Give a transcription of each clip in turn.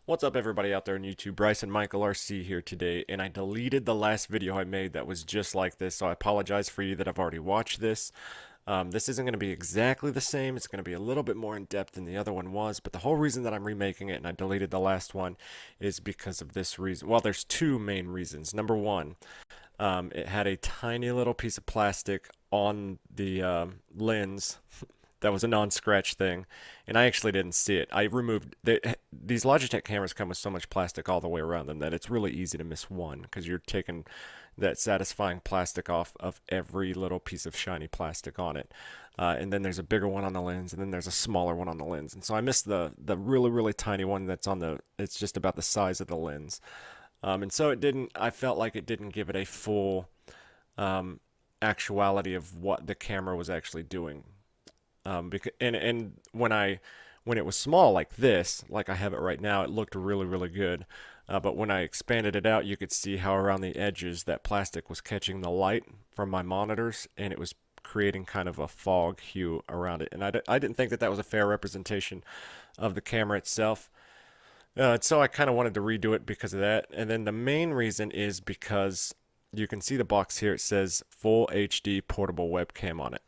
What's up, everybody out there on YouTube? Bryce and Michael RC here today, and I deleted the last video I made that was just like this, so I apologize for you that have already watched this. This isn't going to be exactly the same. It's going to be a little bit more in depth than the other one was, but the whole reason that I'm remaking it and I deleted the last one is because of this reason. Well, there's two main reasons. Number one, it had a tiny little piece of plastic on the lens that was a non-scratch thing, and I actually didn't see it. I removed these Logitech cameras come with so much plastic all the way around them that it's really easy to miss one because you're taking that satisfying plastic off of every little piece of shiny plastic on it. And then there's a bigger one on the lens, and then there's a smaller one on the lens. And so I missed the really tiny one that's on the. It's just about the size of the lens. And so it didn't. I felt like it didn't give it a full actuality of what the camera was actually doing. Because and when it was small like this, like I have it right now, it looked really good. But when I expanded it out, you could see how around the edges that plastic was catching the light from my monitors, and it was creating kind of a fog hue around it. And I didn't think that that was a fair representation of the camera itself. So I kind of wanted to redo it because of that. And then the main reason is because you can see the box here. It says Full HD portable webcam on it.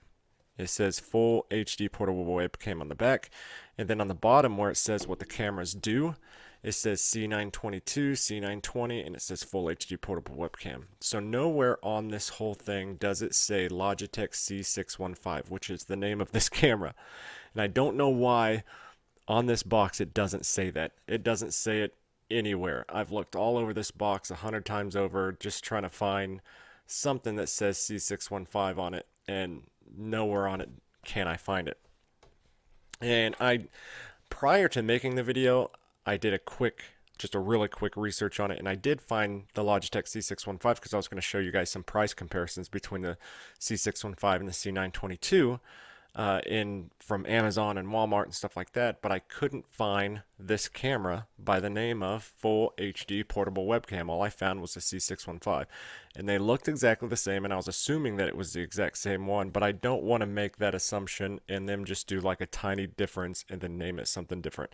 It says Full HD portable webcam on the back. And then on the bottom where it says what the cameras do, it says C922, C920, and it says Full HD portable webcam. So nowhere on this whole thing does it say Logitech C615, which is the name of this camera. And I don't know why on this box it doesn't say that. It doesn't say it anywhere. I've looked all over this box 100 times over just trying to find something that says C615 on it, and nowhere on it can I find it. And prior to making the video, I did just a really quick research on it, and I did find the Logitech C615 because I was going to show you guys some price comparisons between the C615 and the C922 from Amazon and Walmart and stuff like that, but I couldn't find this camera by the name of Full HD portable webcam. All I found was the C615, and they looked exactly the same, and I was assuming that it was the exact same one, but I don't want to make that assumption and them just do like a tiny difference and then name it something different.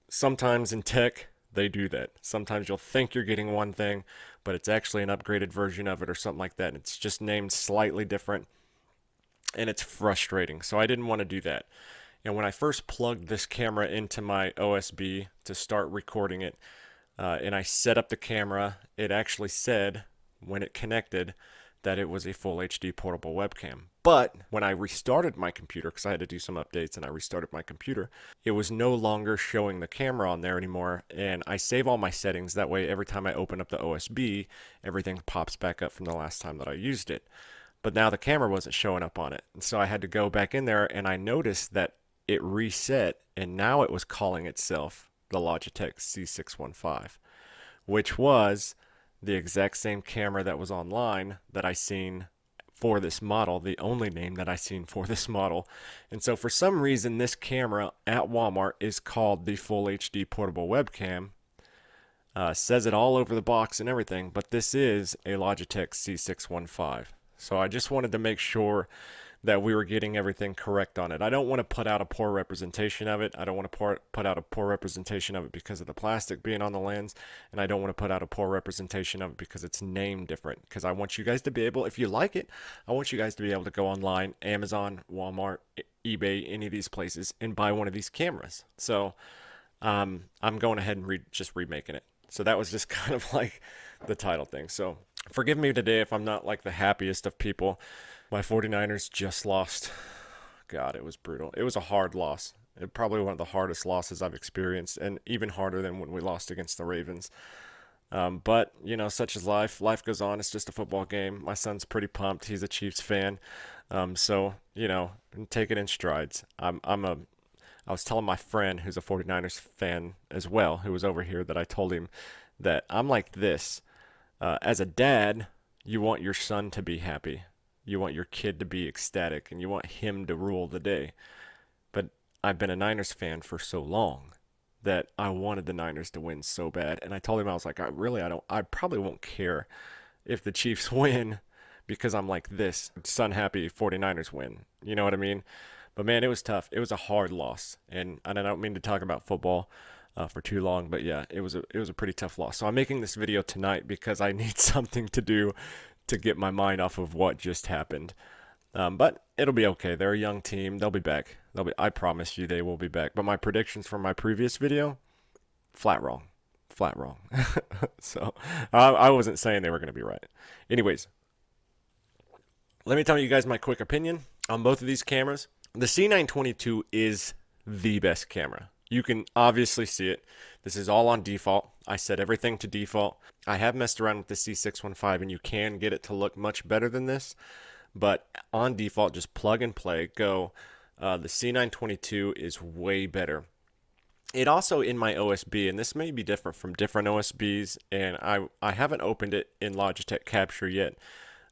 Sometimes in tech, they do that. Sometimes you'll think you're getting one thing, but it's actually an upgraded version of it or something like that, and it's just named slightly different, and it's frustrating. So I didn't want to do that. And when I first plugged this camera into my OSB to start recording it, and I set up the camera, it actually said when it connected that it was a Full HD portable webcam. But when I restarted my computer, because I had to do some updates and I restarted my computer, it was no longer showing the camera on there anymore. And I save all my settings. That way, every time I open up the OSB, everything pops back up from the last time that I used it. But now the camera wasn't showing up on it. And so I had to go back in there, and I noticed that it reset, and now it was calling itself the Logitech C615, which was the exact same camera that was online that I seen for this model, the only name that I seen for this model. And so for some reason, this camera at Walmart is called the Full HD portable webcam. Says it all over the box and everything, but this is a Logitech C615. So I just wanted to make sure that we were getting everything correct on it. I don't want to put out a poor representation of it. I don't want to put out a poor representation of it because of the plastic being on the lens, and I don't want to put out a poor representation of it because it's named different. Because I want you guys to be able, if you like it, I want you guys to be able to go online, Amazon, Walmart, eBay, any of these places, and buy one of these cameras. So I'm going ahead and just remaking it. So that was just kind of like the title thing. So forgive me today if I'm not like the happiest of people. My 49ers just lost. God, it was brutal. It was a hard loss. Probably one of the hardest losses I've experienced, and even harder than when we lost against the Ravens. But, you know, such is life. Life goes on. It's just a football game. My son's pretty pumped. He's a Chiefs fan. So, you know, take it in strides. I was telling my friend who's a 49ers fan as well, who was over here, that I told him that I'm like this. As a dad, you want your son to be happy. You want your kid to be ecstatic, and you want him to rule the day. But I've been a Niners fan for so long that I wanted the Niners to win so bad. And I told him, I was like, I probably won't care if the Chiefs win because I'm like this. Son happy 49ers win. You know what I mean? But man, it was tough. It was a hard loss. And I don't mean to talk about football. for too long. But yeah, it was a pretty tough loss. So I'm making this video tonight because I need something to do to get my mind off of what just happened. But it'll be okay. They're a young team. They'll be back. I promise you, they will be back. But my predictions from my previous video, flat wrong, flat wrong. So I wasn't saying they were going to be right. Anyways, let me tell you guys my quick opinion on both of these cameras. The C922 is the best camera. You can obviously see it. This is all on default. I set everything to default. I have messed around with the C615 and you can get it to look much better than this. But on default, just plug and play, go. The C922 is way better. It also, in my OSB, and this may be different from different OSBs, and I haven't opened it in Logitech Capture yet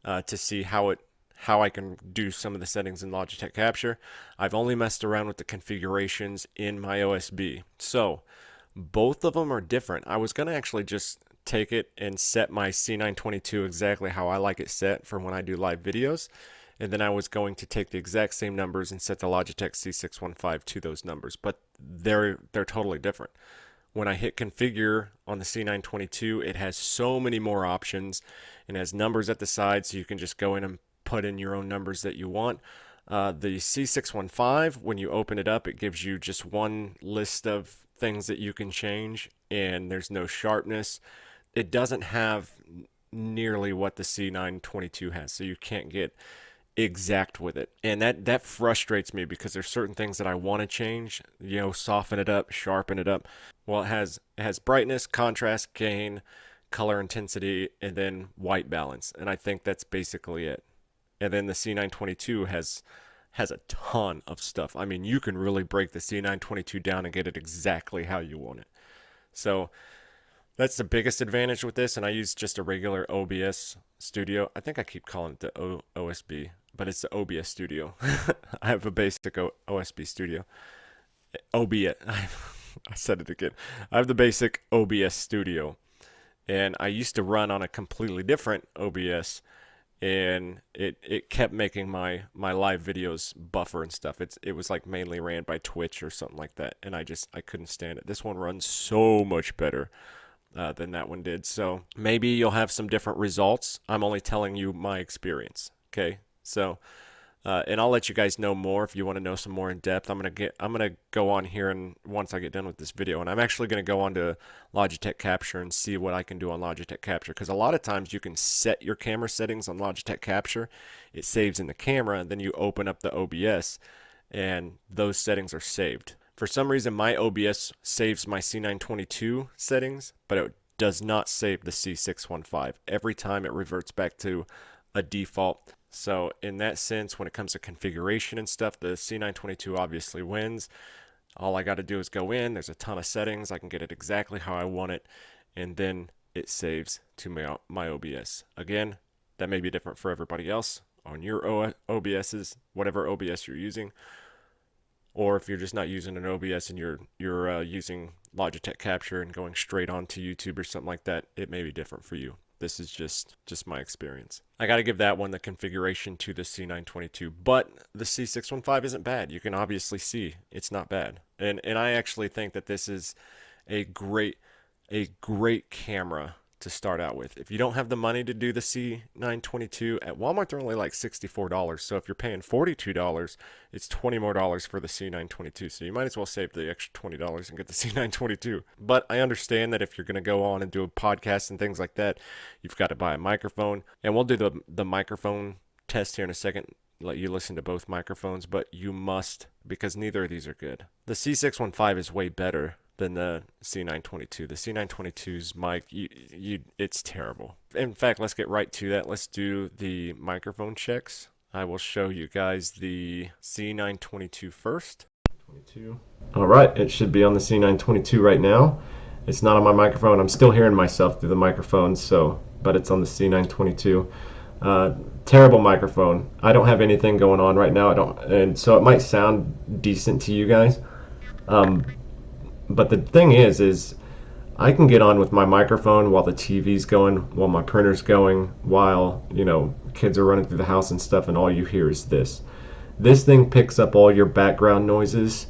to see how I can do some of the settings in Logitech Capture. I've only messed around with the configurations in my OSB. So both of them are different. I was going to actually just take it and set my C922 exactly how I like it set for when I do live videos. And then I was going to take the exact same numbers and set the Logitech C615 to those numbers. But they're totally different. When I hit configure on the C922, it has so many more options and has numbers at the side, so you can just go in and put in your own numbers that you want. The C615, when you open it up, it gives you just one list of things that you can change, and there's no sharpness. It doesn't have nearly what the C922 has, so you can't get exact with it. And that frustrates me because there's certain things that I want to change, soften it up, sharpen it up. Well, it has brightness, contrast, gain, color intensity, and then white balance. And I think that's basically it. And then the C922 has a ton of stuff. I mean, you can really break the C922 down and get it exactly how you want it. So that's the biggest advantage with this. And I use just a regular OBS Studio. I think I keep calling it the OSB, but it's the OBS Studio. I have a basic OSB Studio. OBS. I said it again. I have the basic OBS Studio. And I used to run on a completely different OBS, and it kept making my live videos buffer and stuff. It was like mainly ran by Twitch or something like that, and I couldn't stand it. This one runs so much better than that one did. So maybe you'll have some different results. I'm only telling you my experience. Okay, so and I'll let you guys know more if you want to know some more in depth. I'm gonna go on here, and once I get done with this video, and I'm actually gonna go on to Logitech Capture and see what I can do on Logitech Capture, because a lot of times you can set your camera settings on Logitech Capture. It saves in the camera, and then you open up the OBS, and those settings are saved. For some reason, my OBS saves my C922 settings, but it does not save the C615. Every time it reverts back to a default. So in that sense, when it comes to configuration and stuff, the C922 obviously wins. All I got to do is go in. There's a ton of settings. I can get it exactly how I want it, and then it saves to my OBS. Again, that may be different for everybody else on your OBSs, whatever OBS you're using. Or if you're just not using an OBS and you're using Logitech Capture and going straight onto YouTube or something like that, it may be different for you. This is just my experience. I got to give that one the configuration to the C922, but the C615 isn't bad. You can obviously see it's not bad. And I actually think that this is a great camera to start out with. If you don't have the money to do the C922, at Walmart they're only like $64. So if you're paying $42, it's $20 more for the C922. So you might as well save the extra $20 and get the C922. But I understand that if you're going to go on and do a podcast and things like that, you've got to buy a microphone. And we'll do the microphone test here in a second, let you listen to both microphones, but you must, because neither of these are good. The C615 is way better than the C922. The C922's mic, it's terrible. In fact, let's get right to that. Let's do the microphone checks. I will show you guys the C922 first. 22. All right, it should be on the C922 right now. It's not on my microphone. I'm still hearing myself through the microphone, but it's on the C922. Terrible microphone. I don't have anything going on right now. And so it might sound decent to you guys. But the thing is I can get on with my microphone while the TV's going, while my printer's going, while, kids are running through the house and stuff, and all you hear is this. This thing picks up all your background noises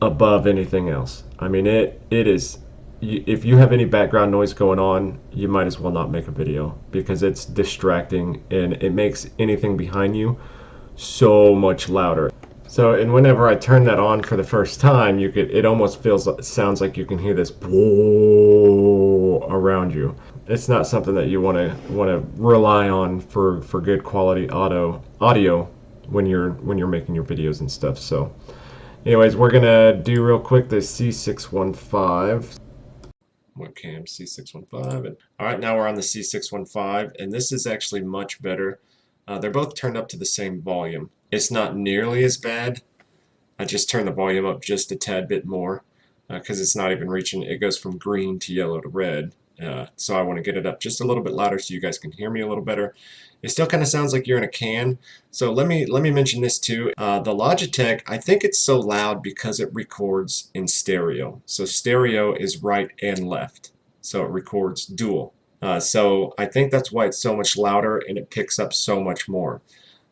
above anything else. I mean, it is. If you have any background noise going on, you might as well not make a video because it's distracting and it makes anything behind you so much louder. So, and whenever I turn that on for the first time, it almost sounds like you can hear this around you. It's not something that you want to rely on for good quality audio when you're making your videos and stuff. So, anyways, we're gonna do real quick the C615. Webcam C615. All right, now we're on the C615, and this is actually much better. They're both turned up to the same volume. It's not nearly as bad. I just turned the volume up just a tad bit more because it's not even reaching. It goes from green to yellow to red. So I want to get it up just a little bit louder so you guys can hear me a little better. It still kind of sounds like you're in a can. So let me mention this too. The Logitech, I think it's so loud because it records in stereo. So stereo is right and left. So it records dual. So I think that's why it's so much louder and it picks up so much more.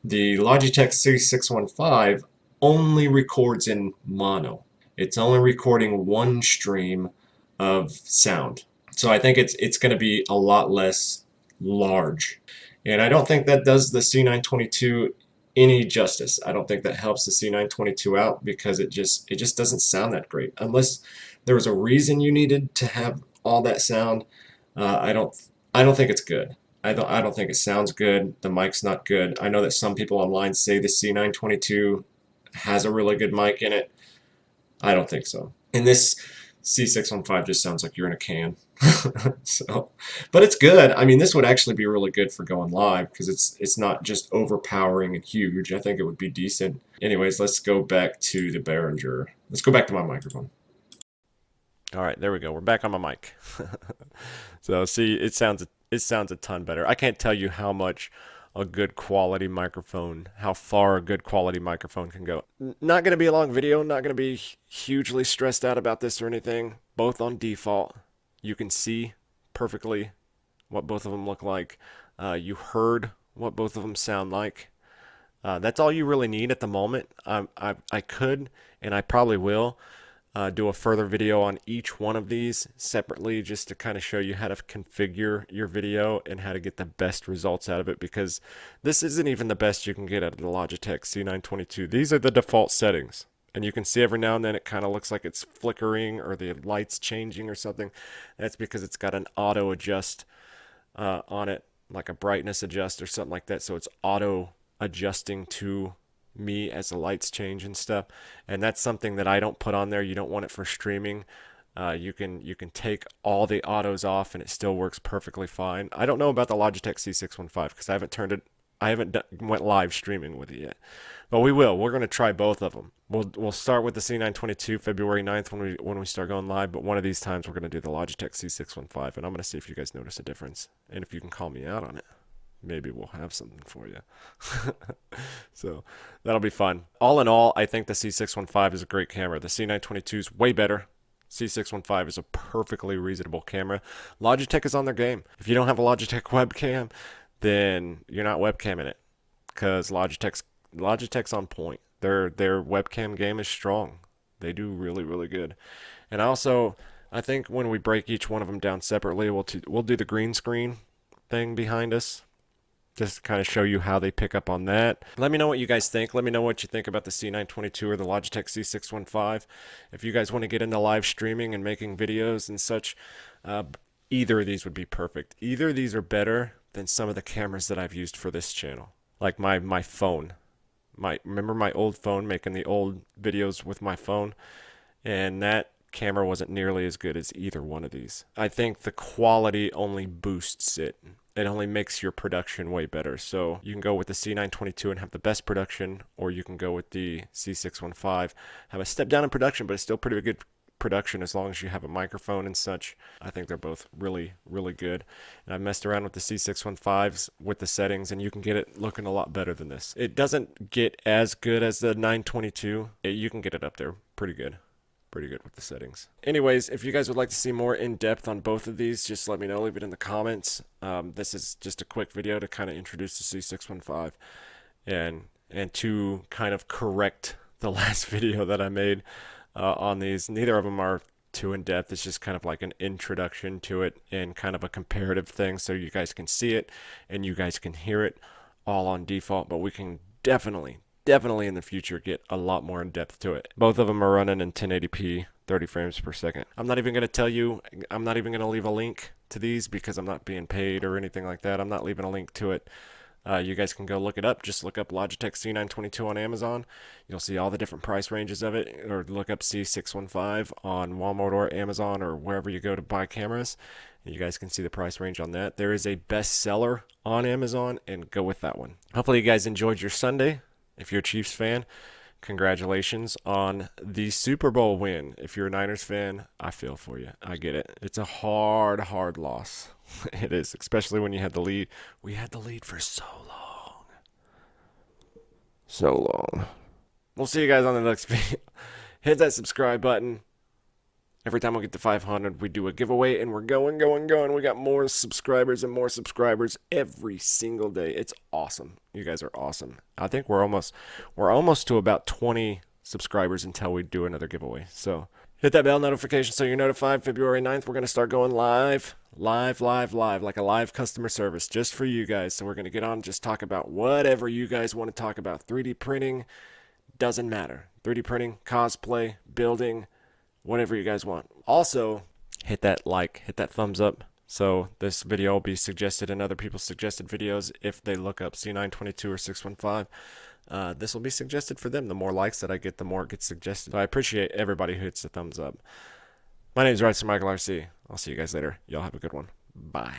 The Logitech C615 only records in mono. It's only recording one stream of sound. So I think it's going to be a lot less large. And I don't think that does the C922 any justice. I don't think that helps the C922 out because it just doesn't sound that great. Unless there was a reason you needed to have all that sound, I don't think it's good. I don't think it sounds good. The mic's not good. I know that some people online say the C922 has a really good mic in it. I don't think so. And this C615 just sounds like you're in a can. So, but it's good. I mean, this would actually be really good for going live because it's not just overpowering and huge. I think it would be decent. Anyways, let's go back to the Behringer. Let's go back to my microphone. All right, there we go. We're back on my mic. So see, it sounds a ton better. I can't tell you how much a good quality microphone, how far a good quality microphone can go. Not going to be a long video, not going to be hugely stressed out about this or anything. Both on default. You can see perfectly what both of them look like. You heard what both of them sound like. That's all you really need at the moment. I could, and I probably will, do a further video on each one of these separately just to kind of show you how to configure your video and how to get the best results out of it, because this isn't even the best you can get out of the Logitech C922. These are the default settings, and you can see every now and then it kind of looks like it's flickering or the light's changing or something. That's because it's got an auto adjust on it, like a brightness adjust or something like that, so it's auto adjusting to me as the lights change and stuff. And that's something that I don't put on there. You don't want it for streaming. You can take all the autos off and it still works perfectly fine. I don't know about the Logitech C615 because I haven't went live streaming with it yet, but we will. We're going to try both of them. We'll start with the C922 February 9th when we start going live, but one of these times we're going to do the Logitech C615, and I'm going to see if you guys notice a difference and if you can call me out on it. Maybe we'll have something for you. So that'll be fun. All in all, I think the C615 is a great camera. The C922 is way better. C615 is a perfectly reasonable camera. Logitech is on their game. If you don't have a Logitech webcam, then you're not webcamming it, because Logitech's on point. Their webcam game is strong. They do really, really good. And I think when we break each one of them down separately, we'll do the green screen thing behind us, just to kind of show you how they pick up on that. Let me know what you guys think. Let me know what you think about the C922 or the Logitech C615. If you guys want to get into live streaming and making videos and such, either of these would be perfect. Either of these are better than some of the cameras that I've used for this channel. Like my phone. Remember my old phone, making the old videos with my phone? And that camera wasn't nearly as good as either one of these. I think the quality only boosts it. It only makes your production way better. So you can go with the C922 and have the best production, or you can go with the C615, have a step down in production, but it's still pretty good production as long as you have a microphone and such. I think they're both really, really good. And I've messed around with the C615s with the settings, and you can get it looking a lot better than this. It doesn't get as good as the 922. You can get it up there pretty good. Pretty good with the settings. Anyways, if you guys would like to see more in depth on both of these, just let me know. Leave it in the comments. This is just a quick video to kind of introduce the C615 and to kind of correct the last video that I made on these. Neither of them are too in depth. It's just kind of like an introduction to it and kind of a comparative thing so you guys can see it and you guys can hear it all on default, but we can definitely in the future get a lot more in depth to it. Both of them are running in 1080p, 30 frames per second. I'm not even going to tell you, I'm not even going to leave a link to these because I'm not being paid or anything like that. I'm not leaving a link to it. You guys can go look it up. Just look up Logitech C922 on Amazon. You'll see all the different price ranges of it. Or look up C615 on Walmart or Amazon or wherever you go to buy cameras. You guys can see the price range on that. There is a bestseller on Amazon, and go with that one. Hopefully you guys enjoyed your Sunday. If you're a Chiefs fan, congratulations on the Super Bowl win. If you're a Niners fan, I feel for you. I get it. It's a hard loss. It is, especially when you had the lead. We had the lead for so long. So long. We'll see you guys on the next video. Hit that subscribe button. Every time we get to 500, we do a giveaway, and we're going. We got more subscribers and more subscribers every single day. It's awesome. You guys are awesome. I think we're almost to about 20 subscribers until we do another giveaway. So hit that bell notification so you're notified. February 9th, we're going to start going live, like a live customer service just for you guys. So we're going to get on and just talk about whatever you guys want to talk about. 3D printing, doesn't matter. 3D printing, cosplay, building, whatever you guys want. Also, hit that like, hit that thumbs up, so this video will be suggested in other people's suggested videos. If they look up C922 or 615, this will be suggested for them. The more likes that I get, the more it gets suggested. So I appreciate everybody who hits the thumbs up. My name is Michael RC. I'll see you guys later. Y'all have a good one. Bye.